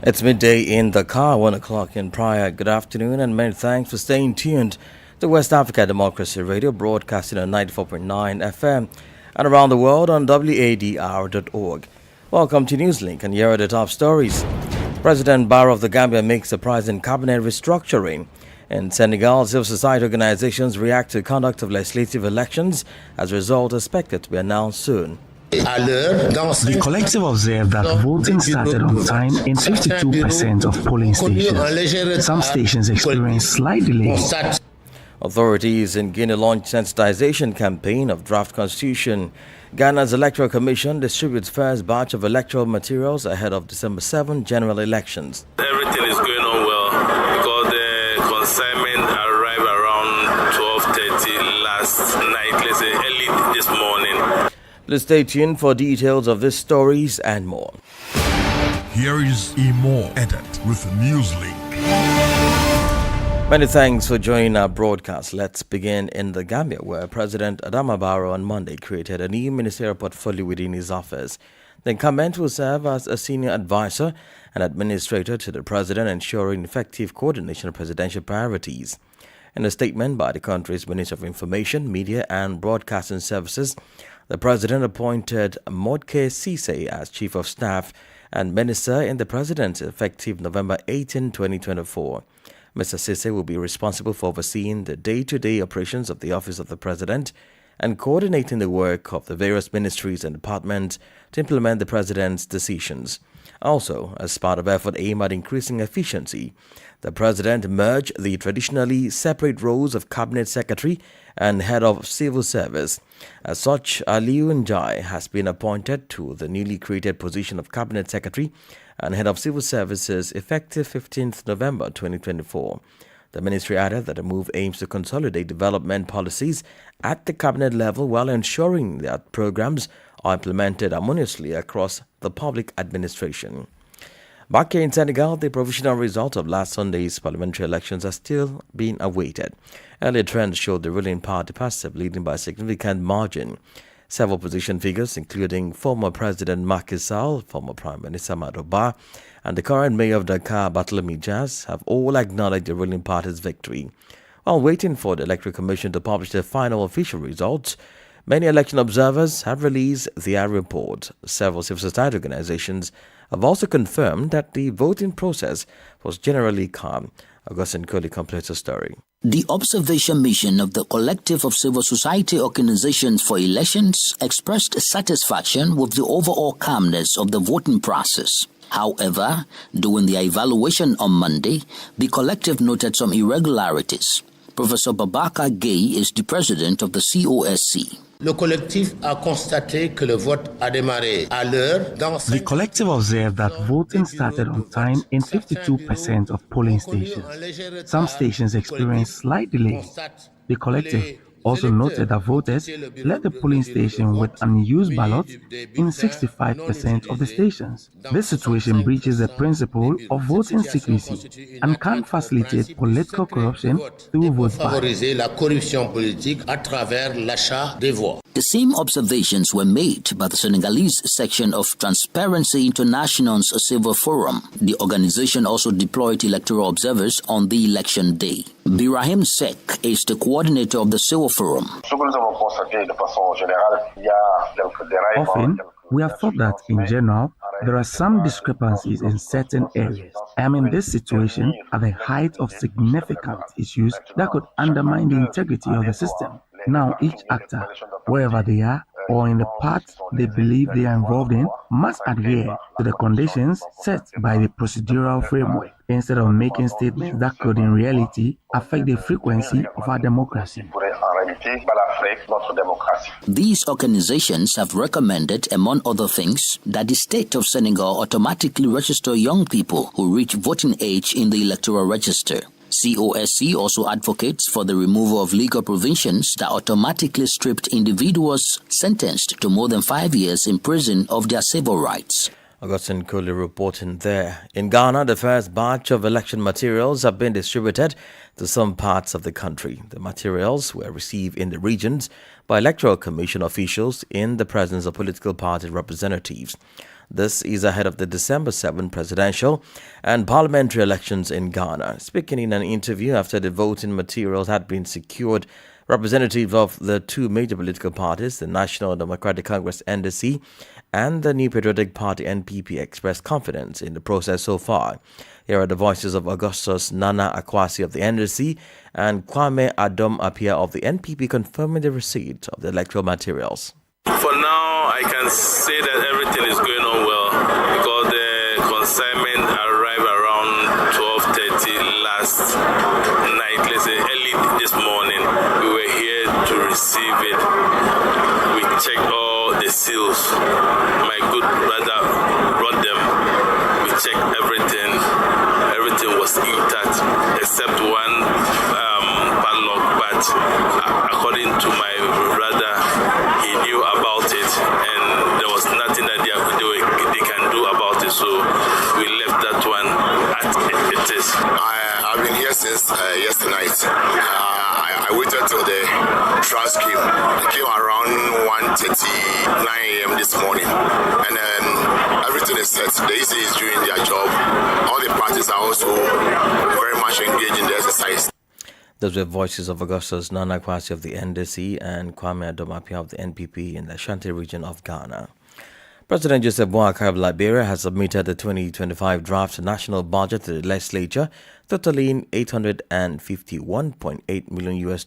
It's midday in Dakar, 1 o'clock in Praia. Good afternoon and many thanks for staying tuned to West Africa Democracy Radio, broadcasting on 94.9 FM and around the world on wadr.org. Welcome to Newslink, and here are the top stories. President Barrow of the Gambia makes surprising cabinet restructuring. In Senegal, civil society organizations react to conduct of legislative elections as a result expected to be announced soon. The collective observed that voting started on time in 52% of polling stations. Some stations experienced slight delays. Authorities in Guinea launched sensitization campaign of draft constitution. Ghana's Electoral Commission distributes first batch of electoral materials ahead of December 7 general elections. Everything is going on well because the consignment arrived around 12:30 last night, let's say early this morning. Please stay tuned for details of these stories and more. Here is Imo Edit with Newslink. Many thanks for joining our broadcast. Let's begin in the Gambia, where President Adama Barrow on Monday created a new ministerial portfolio within his office. The incumbent will serve as a senior advisor and administrator to the president, ensuring effective coordination of presidential priorities. In a statement by the country's Minister of Information, Media and Broadcasting Services, the president appointed Modke Cisse as Chief of Staff and Minister in the Presidency effective November 18, 2024. Mr. Cisse will be responsible for overseeing the day-to-day operations of the Office of the President and coordinating the work of the various ministries and departments to implement the President's decisions. Also, as part of effort aimed at increasing efficiency, the President merged the traditionally separate roles of Cabinet Secretary and Head of Civil Service. As such, Aliu Njai has been appointed to the newly created position of Cabinet Secretary and Head of Civil Services effective 15th November 2024. The ministry added that the move aims to consolidate development policies at the cabinet level while ensuring that programs are implemented harmoniously across the public administration. Back here in Senegal, the provisional result of last Sunday's parliamentary elections are still being awaited. Earlier trends showed the ruling party passive, leading by a significant margin. Several opposition figures, including former President Macky Sall, former Prime Minister Amadou Ba, and the current Mayor of Dakar, Barthelemy Diaz, have all acknowledged the ruling party's victory. While waiting for the Electoral Commission to publish their final official results, many election observers have released their report. Several civil society organizations have also confirmed that the voting process was generally calm. Augustine Coley completes the story. The observation mission of the Collective of Civil Society Organizations for Elections expressed satisfaction with the overall calmness of the voting process. However, during the evaluation on Monday, the collective noted some irregularities. Professor Babaka Gay is the president of the COSC. Le collectif a constaté que le vote a démarré à l'heure dans The collective observed that voting started on time in 52% of polling stations. Some stations experienced slight delays. The collective also noted that voters left the polling station with unused ballots in 65% of the stations. This situation breaches the principle of voting secrecy and can facilitate political corruption through vote buying. The same observations were made by the Senegalese section of Transparency International's Civil Forum. The organization also deployed electoral observers on the election day. Birahim Sek is the coordinator of the Civil Forum. Often, we have thought that in general, there are some discrepancies in certain areas. I am in this situation at the height of significant issues that could undermine the integrity of the system. Now, each actor, wherever they are, or in the parts they believe they are involved in, must adhere to the conditions set by the procedural framework instead of making statements that could in reality affect the frequency of our democracy. These organizations have recommended, among other things, that the state of Senegal automatically register young people who reach voting age in the electoral register. COSC also advocates for the removal of legal provisions that automatically stripped individuals sentenced to more than 5 years in prison of their civil rights. Augustine Coley reporting there. In Ghana, the first batch of election materials have been distributed to some parts of the country. The materials were received in the regions by Electoral Commission officials in the presence of political party representatives. This is ahead of the December 7 presidential and parliamentary elections in Ghana. Speaking in an interview after the voting materials had been secured, representatives of the two major political parties, the National Democratic Congress (NDC) and the New Patriotic Party (NPP), expressed confidence in the process so far. Here are the voices of Augustus Nana Akwasi of the NDC and Kwame Adom Appiah of the NPP confirming the receipt of the electoral materials. For now, I can say that everything is going on well because the consignment arrived around 12:30 last night, let's say early this morning. We were here to receive it. We checked all the seals. My good brother brought them. We checked everything. Everything was intact except one padlock, but according to my brother, he knew about it and there was nothing that they can do about it, so we left that one as it is. I've been here since yesterday night. I waited till the trans came. It came around 1:39 a.m. this morning, and then everything is set. The EC is doing their job. All the parties are also very much engaged in the exercise. Those were voices of Augustus Nana Akwasi of the NDC and Kwame Adom Appiah of the NPP in the Ashanti region of Ghana. President Joseph Boakai of Liberia has submitted the 2025 draft national budget to the legislature, totaling $851.8 million.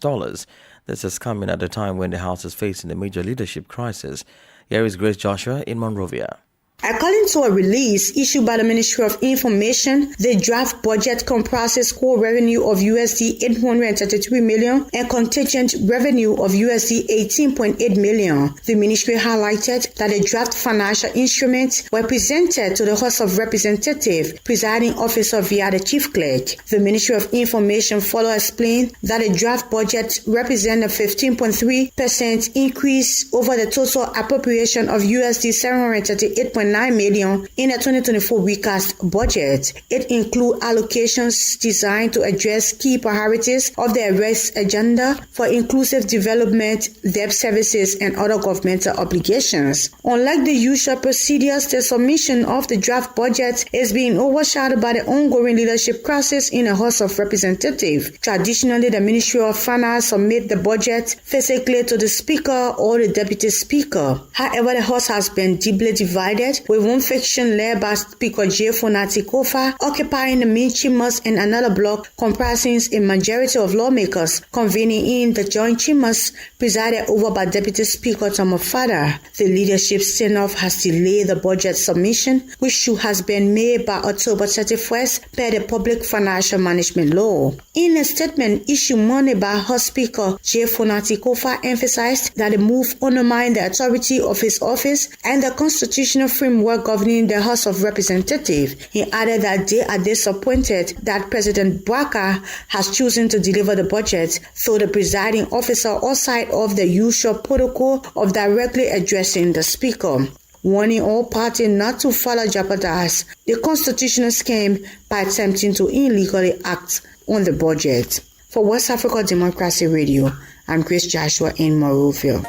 This is coming at a time when the House is facing a major leadership crisis. Here is Grace Joshua in Monrovia. According to a release issued by the Ministry of Information, the draft budget comprises core revenue of USD 833 million and contingent revenue of USD 18.8 million. The ministry highlighted that the draft financial instruments were presented to the House of Representatives, presiding officer via the chief clerk. The Ministry of Information further explained that the draft budget represents a 15.3% increase over the total appropriation of USD 738.9 million in the 2024 recast budget. It includes allocations designed to address key priorities of the arrest agenda for inclusive development, debt services, and other governmental obligations. Unlike the usual procedures, the submission of the draft budget is being overshadowed by the ongoing leadership crisis in the House of Representatives. Traditionally, the Ministry of Finance submits the budget physically to the Speaker or the Deputy Speaker. However, the House has been deeply divided, with one faction led by Speaker J. Fonati Kofa occupying the main chambers and another bloc comprising a majority of lawmakers convening in the joint chambers presided over by Deputy Speaker Tom Fada. The leadership standoff has delayed the budget submission, which has been made by October 31st per the Public Financial Management Law. In a statement issued Monday by House Speaker J. Fonati Kofa emphasized that the move undermined the authority of his office and the constitutional framework governing the House of Representatives. He added that they are disappointed that President Boakai has chosen to deliver the budget through the presiding officer outside of the usual protocol of directly addressing the Speaker, warning all parties not to further jeopardize the constitutional scheme by attempting to illegally act on the budget. For West Africa Democracy Radio, I'm Chris Joshua in Monrovia.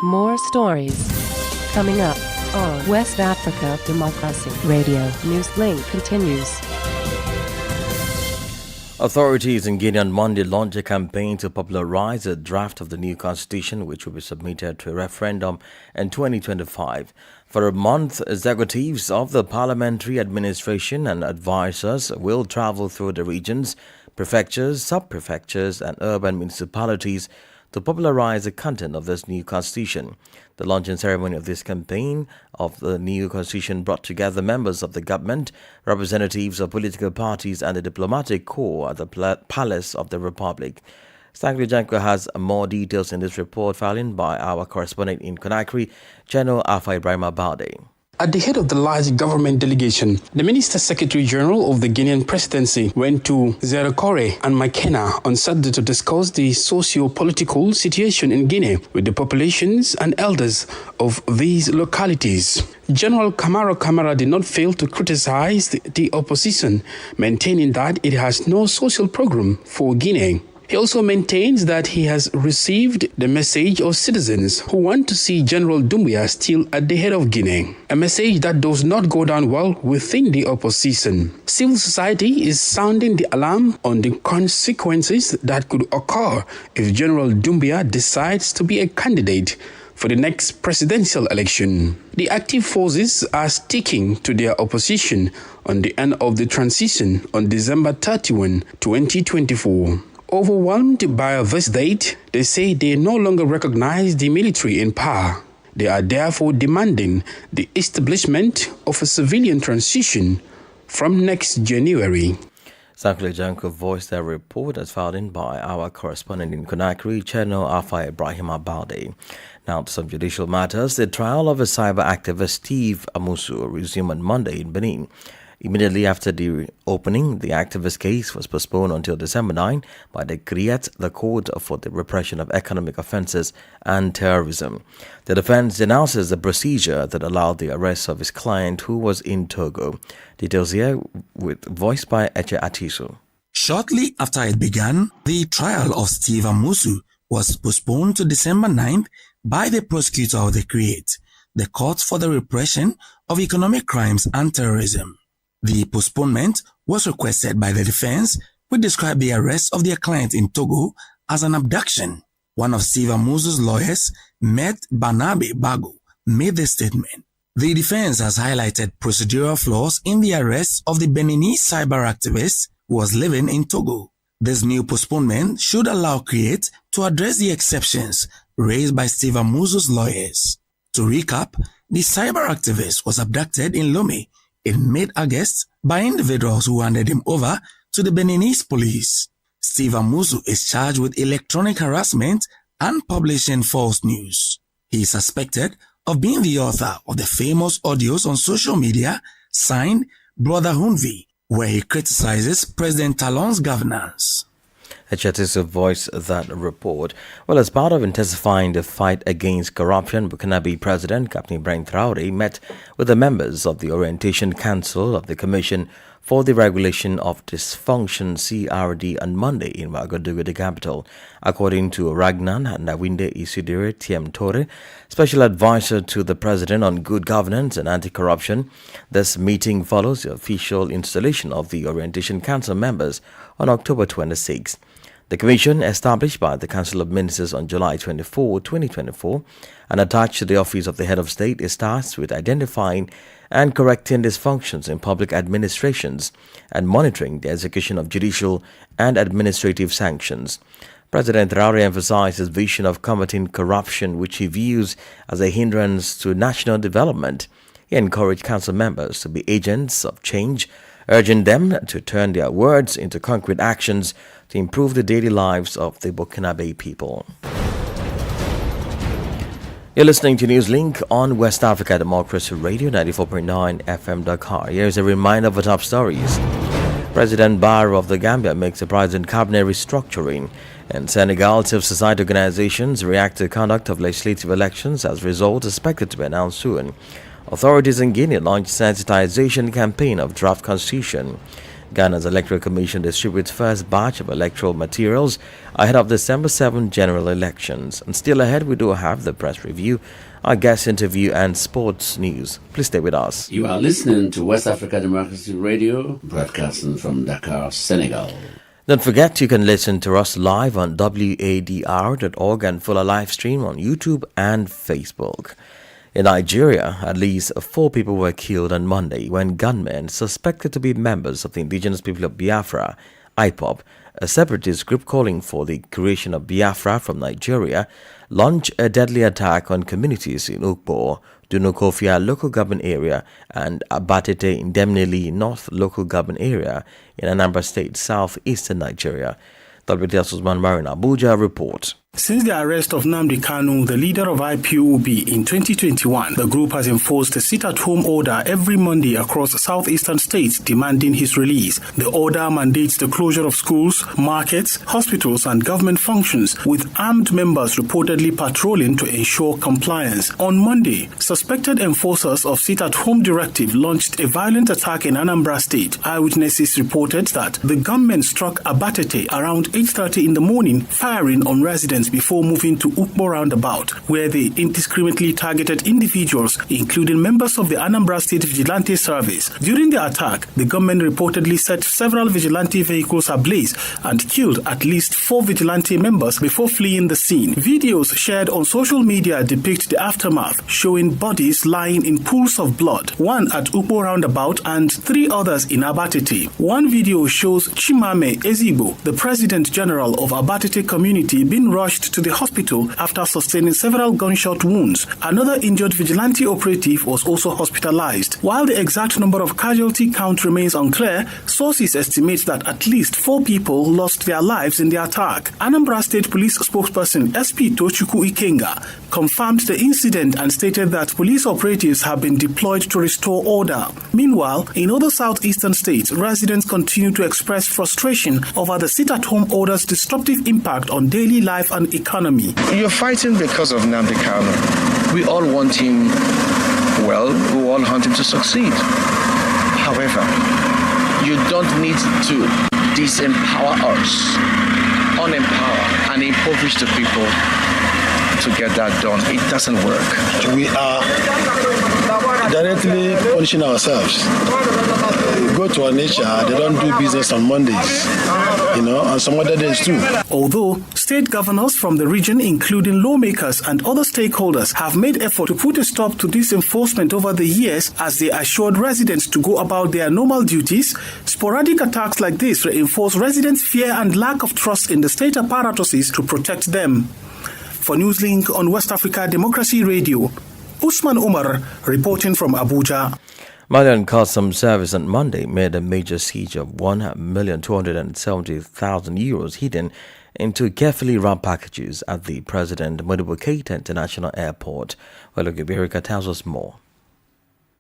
More stories coming up on West Africa Democracy Radio. Newslink continues. Authorities in Guinea on Monday launched a campaign to popularize a draft of the new constitution, which will be submitted to a referendum in 2025. For a month, executives of the parliamentary administration and advisors will travel through the regions, prefectures, sub-prefectures, and urban municipalities to popularize the content of this new constitution. The launching ceremony of this campaign of the new constitution brought together members of the government, representatives of political parties, and the diplomatic corps at the Palace of the Republic. Stanley Janko has more details in this report filed by our correspondent in Conakry, General Alpha Ibrahim Abade. At the head of the large government delegation, the Minister Secretary General of the Guinean Presidency went to Zerekore and Makena on Saturday to discuss the socio-political situation in Guinea with the populations and elders of these localities. General Kamara did not fail to criticize the opposition, maintaining that it has no social program for Guinea. He also maintains that he has received the message of citizens who want to see General Doumbouya still at the head of Guinea, a message that does not go down well within the opposition. Civil society is sounding the alarm on the consequences that could occur if General Doumbouya decides to be a candidate for the next presidential election. The active forces are sticking to their opposition on the end of the transition on December 31, 2024. Overwhelmed by this date, they say they no longer recognize the military in power. They are therefore demanding the establishment of a civilian transition from next January. Sakula Janko voiced their report as filed in by our correspondent in Conakry, Channel Alpha Ibrahim Abalde. Now to some judicial matters. The trial of a cyber activist Steve Amusu resumed on Monday in Benin. Immediately after the opening, the activist case was postponed until December 9 by the CRIET, the Court for the Repression of Economic Offences and Terrorism. The defense denounces the procedure that allowed the arrest of his client, who was in Togo. Details here voiced by Eche Atisu. Shortly after it began, the trial of Steve Amusu was postponed to December 9th by the prosecutor of the CRIET, the Court for the Repression of Economic Crimes and Terrorism. The postponement was requested by the defense, which described the arrest of their client in Togo as an abduction. One of Steve Amusu's lawyers, Met Banabe Bago, made the statement. The defense has highlighted procedural flaws in the arrest of the Beninese cyber activist who was living in Togo. This new postponement should allow CRIET to address the exceptions raised by Steve Amusu's lawyers. To recap, the cyber activist was abducted in Lomé in mid-August by individuals who handed him over to the Beninese police. Steve Amusu is charged with electronic harassment and publishing false news. He is suspected of being the author of the famous audios on social media signed Brother Hunvi, where he criticizes President Talon's governance. Echetisu voiced that report. Well, as part of intensifying the fight against corruption, Burkinabe President Captain Ibrahim Traoré met with the members of the Orientation Council of the Commission for the Regulation of Dysfunction CRD on Monday in Ouagadougou, the capital. According to Ragnan Nawinde Isidire Tiem Tore, Special Advisor to the President on Good Governance and Anti-Corruption, this meeting follows the official installation of the Orientation Council members on October 26. The commission, established by the Council of Ministers on July 24, 2024, and attached to the Office of the Head of State, is tasked with identifying and correcting dysfunctions in public administrations and monitoring the execution of judicial and administrative sanctions. President Traoré emphasized his vision of combating corruption, which he views as a hindrance to national development. He encouraged council members to be agents of change, urging them to turn their words into concrete actions to improve the daily lives of the Burkinabe people. You're listening to Newslink on West Africa Democracy Radio 94.9 FM Dakar. Here's a reminder of the top stories. President Barrow of the Gambia makes surprising cabinet restructuring. In Senegal, civil society organizations react to the conduct of legislative elections as results expected to be announced soon. Authorities in Guinea launched sensitization campaign of draft constitution. Ghana's Electoral Commission distributes first batch of electoral materials ahead of December 7 general elections. And still ahead, we do have the press review, our guest interview, and sports news. Please stay with us. You are listening to West Africa Democracy Radio, broadcasting from Dakar, Senegal. Don't forget, you can listen to us live on wadr.org and follow live stream on YouTube and Facebook. In Nigeria, at least 4 people were killed on Monday when gunmen suspected to be members of the indigenous people of Biafra, IPOB, a separatist group calling for the creation of Biafra from Nigeria, launched a deadly attack on communities in Ukpo, Dunukofia local government area and Abatete Indemnili North local government area in Anambra State, southeastern Nigeria. WTS Usman Marin Abuja report. Since the arrest of Nnamdi Kanu, the leader of IPOB, in 2021, the group has enforced a sit-at-home order every Monday across southeastern states demanding his release. The order mandates the closure of schools, markets, hospitals and government functions, with armed members reportedly patrolling to ensure compliance. On Monday, suspected enforcers of sit-at-home directive launched a violent attack in Anambra State. Eyewitnesses reported that the gunmen struck Abatete around 8:30 in the morning, firing on residents before moving to Ukbo roundabout, where they indiscriminately targeted individuals, including members of the Anambra State Vigilante Service. During the attack, the gunmen reportedly set several vigilante vehicles ablaze and killed at least 4 vigilante members before fleeing the scene. Videos shared on social media depict the aftermath, showing bodies lying in pools of blood, one at Ukbo roundabout and 3 others in Abatete. One video shows Chimame Ezigbo, the President General of Abatete community, being rushed to the hospital after sustaining several gunshot wounds. Another injured vigilante operative was also hospitalized. While the exact number of casualty count remains unclear, sources estimate that at least 4 people lost their lives in the attack. Anambra State Police spokesperson SP Tochukwu Ikenga confirmed the incident and stated that police operatives have been deployed to restore order. Meanwhile, in other southeastern states, residents continue to express frustration over the sit-at-home order's disruptive impact on daily life and economy. You're fighting because of Nnamdi Kanu. We all want him well, we all want him to succeed. However, you don't need to disempower us, unempower and impoverish the people to get that done. It doesn't work. We are directly punishing ourselves. We go to our nature, they don't do business on Mondays, and some other days too. Although state governors from the region, including lawmakers and other stakeholders, have made effort to put a stop to this enforcement over the years as they assured residents to go about their normal duties, sporadic attacks like this reinforce residents' fear and lack of trust in the state apparatuses to protect them. For Newslink on West Africa Democracy Radio, Usman Umar reporting from Abuja. Malian Customs Service on Monday made a major siege of €1,270,000 hidden into carefully wrapped packages at the President Modibo Keita International Airport. Berika tells us more.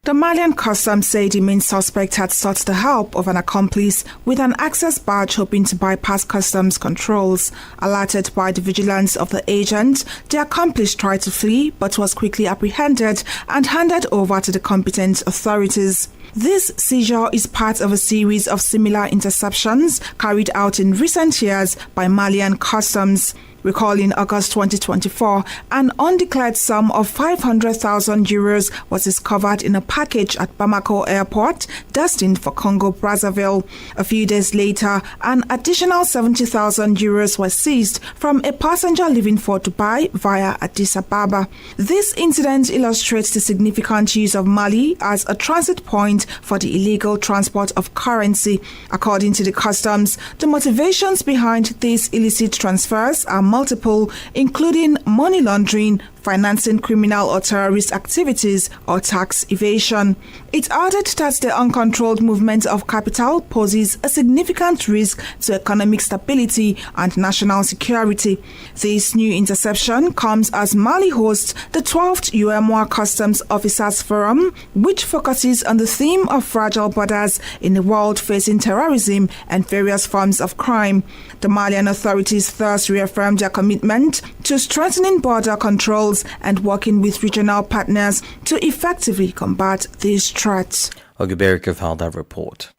The Malian Customs said the main suspect had sought the help of an accomplice with an access badge hoping to bypass customs controls. Alerted by the vigilance of the agent, the accomplice tried to flee but was quickly apprehended and handed over to the competent authorities. This seizure is part of a series of similar interceptions carried out in recent years by Malian Customs. Recall in August 2024, an undeclared sum of €500,000 was discovered in a package at Bamako Airport, destined for Congo-Brazzaville. A few days later, an additional €70,000 was seized from a passenger leaving for Dubai via Addis Ababa. This incident illustrates the significant use of Mali as a transit point for the illegal transport of currency. According to the customs, the motivations behind these illicit transfers are multiple, including money laundering, financing criminal or terrorist activities, or tax evasion. It added that the uncontrolled movement of capital poses a significant risk to economic stability and national security. This new interception comes as Mali hosts the 12th UEMOA Customs Officers Forum, which focuses on the theme of fragile borders in a world facing terrorism and various forms of crime. The Malian authorities thus reaffirmed their commitment to strengthening border controls and working with regional partners to effectively combat these threats. Ogeberika filed that report.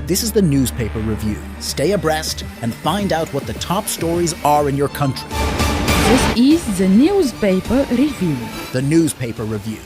This is the newspaper review. Stay abreast and find out what the top stories are in your country. This is the newspaper review. The newspaper review.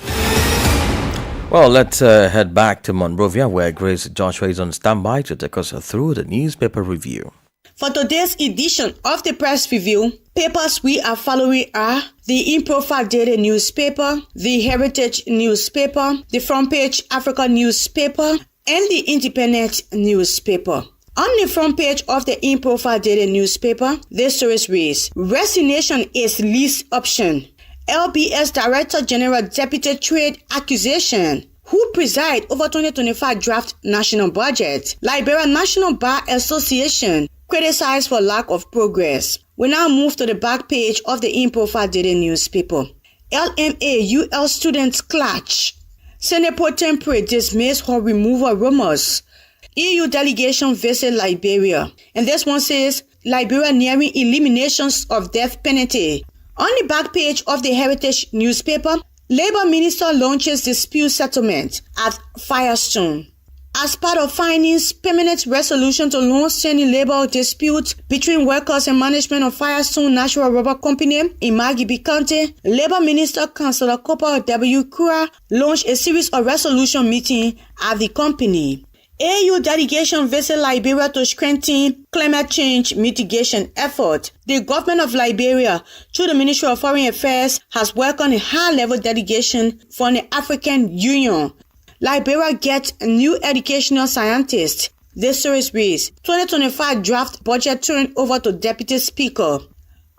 Well, let's head back to Monrovia, where Grace Joshua is on standby to take us through the newspaper review. For today's edition of the press review, papers we are following are the In-Profile Daily newspaper, the Heritage newspaper, the Front Page Africa newspaper, and the Independent newspaper. On the front page of the In-Profile Daily newspaper, this stories reads, Resignation is least option. LBS Director General Deputy Trade Accusation. Who preside over 2025 draft national budget? Liberia National Bar Association criticized for lack of progress. We now move to the back page of the in-profile daily newspaper. LMA UL students clash. Senate pro tempore dismiss her removal rumors. EU delegation visit Liberia. And this one says, Liberia nearing eliminations of death penalty. On the back page of the Heritage newspaper, Labour Minister launches dispute settlement at Firestone. As part of findings, permanent resolution to long-standing labor dispute between workers and management of Firestone Natural Rubber Company in Magibi County, Labour Minister Councillor Copper W. Kura launched a series of resolution meetings at the company. AU delegation visit Liberia to strengthen climate change mitigation effort. The government of Liberia, through the Ministry of Foreign Affairs, has welcomed a high-level delegation from the African Union. Liberia gets a new educational scientist. This story reads, 2025 draft budget turned over to Deputy Speaker.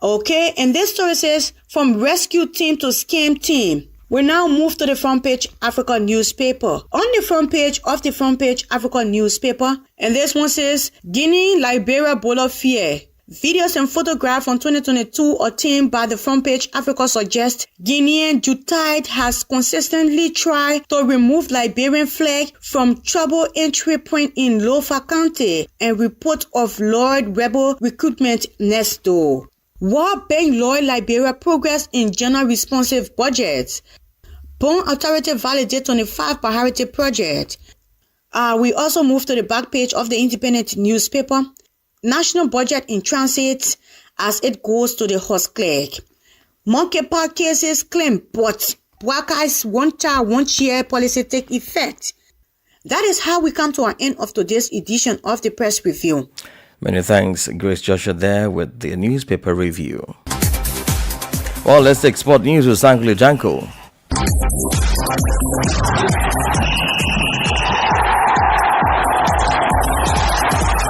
Okay, and this story says, from rescue team to scam team. We now move to the front page Africa newspaper. On the front page of the front page Africa newspaper, and this one says, Guinea, Liberia, Bola fear. Videos and photographs from 2022 obtained by the front page Africa suggest Guinean Jutide has consistently tried to remove Liberian flag from trouble entry point in Lofa County and report of Lord rebel recruitment next door. World Bank Lloyd Liberia progress in general responsive budget. Bone Authority validate 25 priority project. We also move to the back page of the Independent newspaper. National budget in transit as it goes to the host clerk. Monkeypox cases claim, but Buaka's one child, one chair policy take effect. That is how we come to an end of today's edition of the press review. Many thanks, Grace Joshua there with the newspaper review. Well, let's take sport news with Sankuli Janko.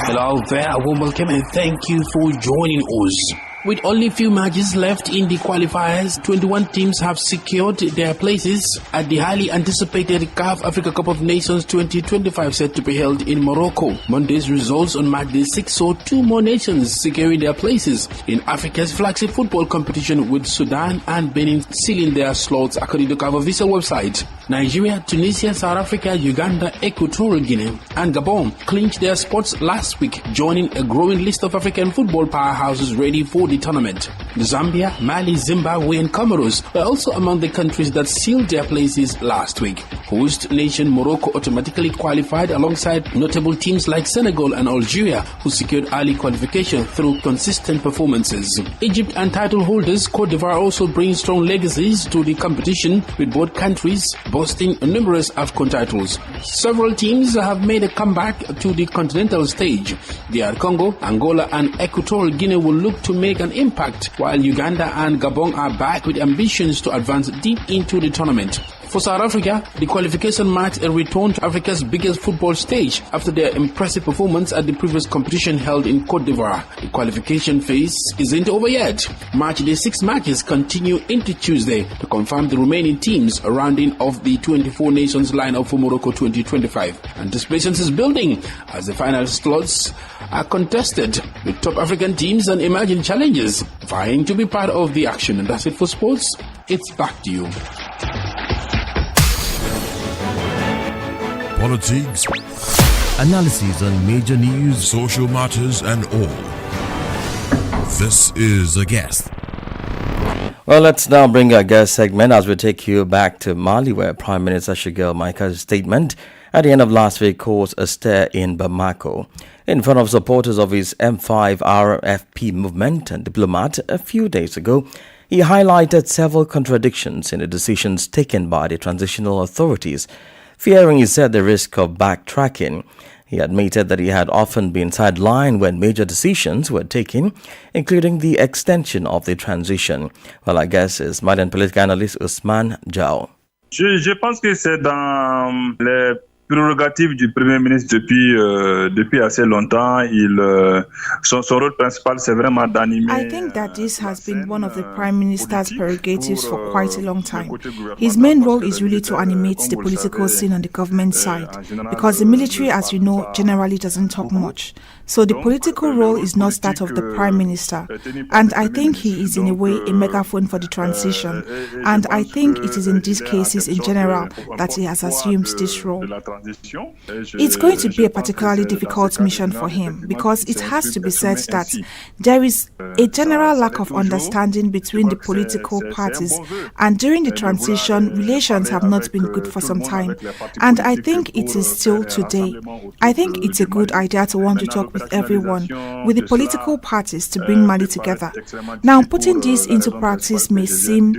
Hello there, a warm welcome and thank you for joining us. With only a few matches left in the qualifiers, 21 teams have secured their places at the highly anticipated CAF Africa Cup of Nations 2025 set to be held in Morocco. Monday's results on match day 6 saw 2 more nations securing their places in Africa's flagship football competition, with Sudan and Benin sealing their slots according to CAF official website. Nigeria, Tunisia, South Africa, Uganda, Equatorial Guinea and Gabon clinched their spots last week, joining a growing list of African football powerhouses ready for the tournament. Zambia, Mali, Zimbabwe and Comoros were also among the countries that sealed their places last week. Host nation Morocco automatically qualified alongside notable teams like Senegal and Algeria, who secured early qualification through consistent performances. Egypt and title holders Cote d'Ivoire also bring strong legacies to the competition, with both countries boasting numerous AFCON titles. Several teams have made a comeback to the continental stage. DR Congo, Angola and Equatorial Guinea will look to make an impact, while Uganda and Gabon are back with ambitions to advance deep into the tournament. For South Africa, the qualification marked a return to Africa's biggest football stage after their impressive performance at the previous competition held in Cote d'Ivoire. The qualification phase isn't over yet. Match day 6 matches continue into Tuesday to confirm the remaining teams, rounding off the 24 nations lineup for Morocco 2025. Anticipations is building as the final slots are contested, with top African teams and emerging challengers vying to be part of the action. And that's it for sports. It's back to you. Politics, analyses on major news, social matters, and all. This is A Guest. Well, let's now bring our guest segment as we take you back to Mali, where Prime Minister Shigel Maika's statement at the end of last week caused a stir in Bamako. In front of supporters of his M5 RFP movement and diplomat a few days ago, he highlighted several contradictions in the decisions taken by the transitional authorities, fearing, he said, the risk of backtracking. He admitted that he had often been sidelined when major decisions were taken, including the extension of the transition. Well, I guess is Malian political analyst Ousmane Diao. Je pense que c'est dans les prérogative du Premier ministre depuis assez longtemps. Son rôle principal, c'est vraiment d'animer. I think that this has been one of the Prime Minister's prerogatives for quite a long time. His main role is really to animate the political scene on the government side, because the military, as you know, generally doesn't talk much. So the political role is not that of the Prime Minister. And I think he is in a way a megaphone for the transition. And I think it is in these cases in general that he has assumed this role. It's going to be a particularly difficult mission for him, because it has to be said that there is a general lack of understanding between the political parties, and during the transition, relations have not been good for some time. And I think it is still today. I think it's a good idea to want to talk with everyone, with the political parties, to bring Mali together. Now, putting this into practice may seem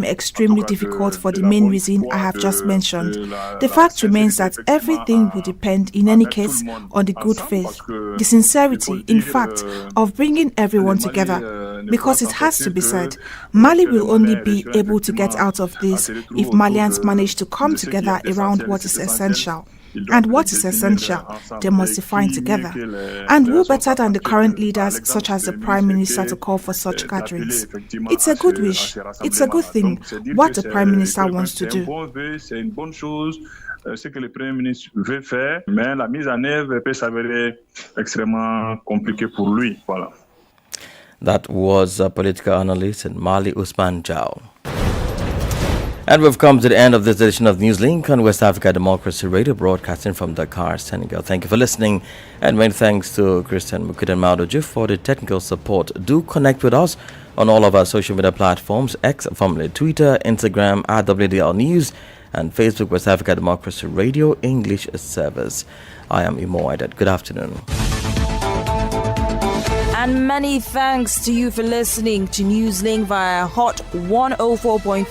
extremely difficult for the main reason I have just mentioned. The fact remains that everything will depend, in any case, on the good faith, the sincerity, in fact, of bringing everyone together. Because it has to be said, Mali will only be able to get out of this if Malians manage to come together around what is essential. And what is essential, they must define together. And who better than the current leaders, such as the Prime Minister, to call for such gatherings? It's a good wish. It's a good thing, what the Prime Minister wants to do. Ce que le Premier ministre veut faire, mais la mise en œuvre peut s'avérer extrêmement compliquée pour lui. Voilà. That was a political analyst in Mali, Usman Jao. And we've come to the end of this edition of Newslink on West Africa Democracy Radio, broadcasting from Dakar, Senegal. Thank you for listening, and many thanks to Christian Mukudan Maudoju for the technical support. Do connect with us on all of our social media platforms, X, formerly Twitter, Instagram, @WDL News, and Facebook, West Africa Democracy Radio English Service. I am Imo Aidat. Good afternoon. And many thanks to you for listening to Newslink via Hot 104.3.